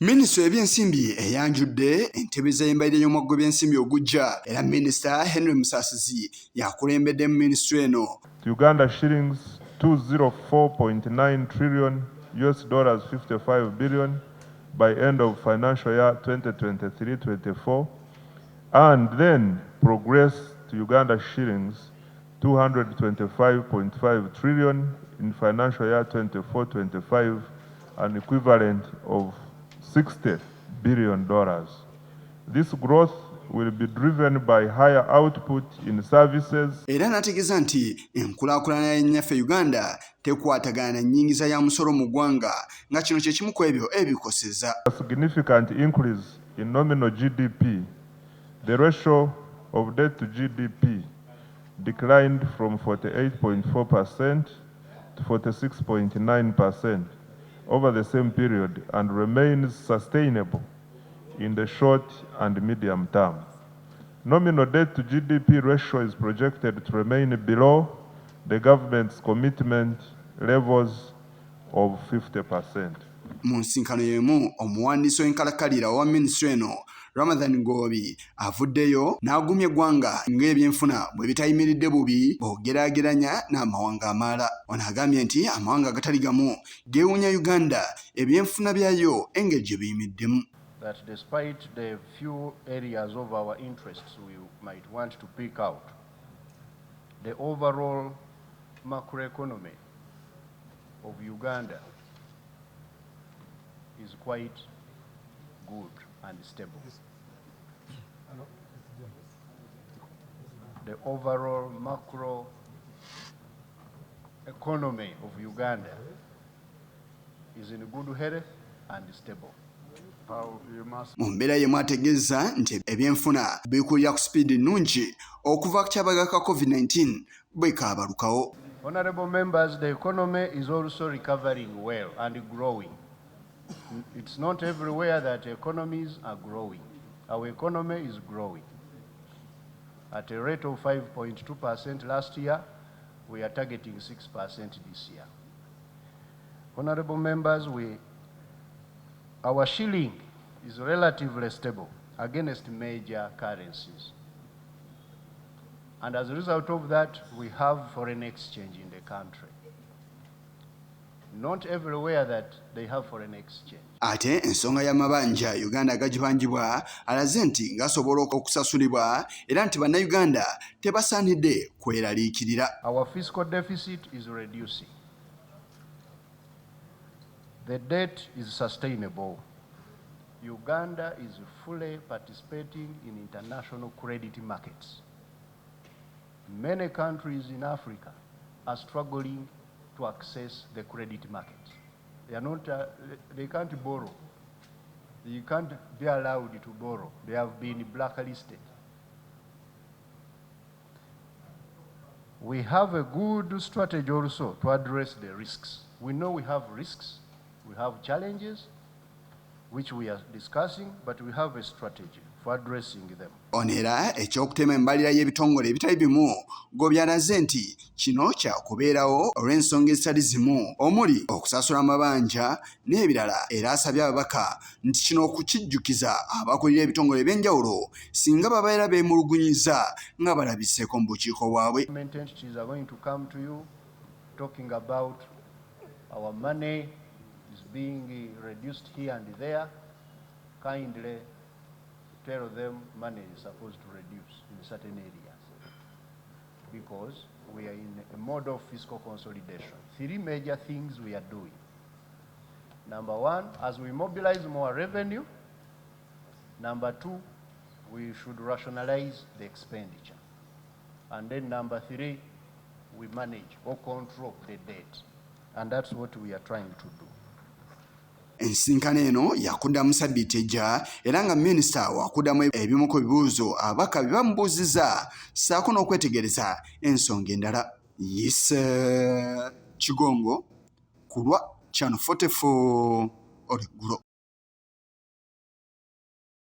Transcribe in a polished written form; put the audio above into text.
Minisitule y'ebyensimbi eyanjudde entebeza y'embalirira y'omwaka gw'ebyensimbi ogujja era Minisita Henry Musasizi yakulembedde mu minisitule eno. Uganda shillings 204.9 trillion US dollars 55 billion by end of financial year 2023-24 and then progress to Uganda shillings 225.5 trillion in financial year 24-25, an equivalent of $60 billion. This growth will be driven by higher output in services. Era nategeeza nti enkulaakulana y'ennyaffe Uganda tekwatagana na nnyingiza ya musolo mu ggwanga nga kino kye kimu ku ebyo ebikosezza. A significant increase in nominal GDP. The ratio of debt to GDP declined from 48.4% to 46.9% over the same period and remains sustainable in the short and medium term. Nominal debt to GDP ratio is projected to remain below the government's commitment levels of 50%. Mu nsinkano y'emu omuwandiisi w'enkalakkalira owa minisitule eno Goobi avuddeyo n'agumya eggwanga ng'ebyenfuna bwe bitayimiridde bubi bw'ogeraageranya n'amawanga amalala. Ono agambye nti amawanga agatali gamu geewuunya Uganda ebyenfuna byayo engeri gye biyimiddemu. That despite the few areas of our interests we might want to pick out, the overall macroeconomy of Uganda is quite good and stable. The overall macro economy of Uganda is in good health and stable. Mu mbeera ye mwategeeza nti ebyenfuna bikulira ku sipiidi nnungi okuva ku kyabaga ka COVID-19 bwe kaabalukawo. Honorable members, the economy is also recovering well and growing. It's not everywhere that economies are growing. Our economy is growing. At a rate of 5.2% last year, we are targeting 6% this year. Honorable members, our shilling is relatively stable against major currencies. And as a result of that, we have foreign exchange in the country. Not everywhere that they have foreign exchange. Ate ensonga y'amabanja Uganda agagibangibwa alaze nti ng'asobola okusasulibwa era nti bannayuganda tebasaanidde kweraliikirira. Our fiscal deficit is reducing. The debt is sustainable. Uganda is fully participating in international credit markets. Many countries in Africa are struggling to access the credit markets. They are not, they can't borrow. You can't be allowed to borrow. They have been blacklisted. We have a good strategy also to address the risks. We know we have risks, we have challenges, which we are discussing, but we have a strategy for addressing them. Onera ekyokutema embalirira y'ebitongole ebitali bimu Goobi alaze nti kino kya kubeerawo olw'ensonga ezitali zimu omuli okusasula amabanja n'ebirala era asabye ababaka nti kino okukijjukiza abakulira ebitongole ebyenjawulo singa babeera beemulugunyiza nga balabiseeko mu bukiiko bwabwe. Government entities are going to come to you talking about our money is being reduced here and there. Kindly tell them money is supposed to reduce in certain areas because we are in a mode of fiscal consolidation. Three major things we are doing. Number one, as we mobilize more revenue. Number two, we should rationalize the expenditure. And then number three, we manage or control the debt. And that's what we are trying to do. Ensinkano eno yakuddamu ssabbiiti ejja era nga minisita wakuddamu ebimu ku bibuuzo ababaka bye bamubuuzizza ssaako n'okwetegereza ensonga endala. Kigongo ku lwa Channel 44 olweggulo.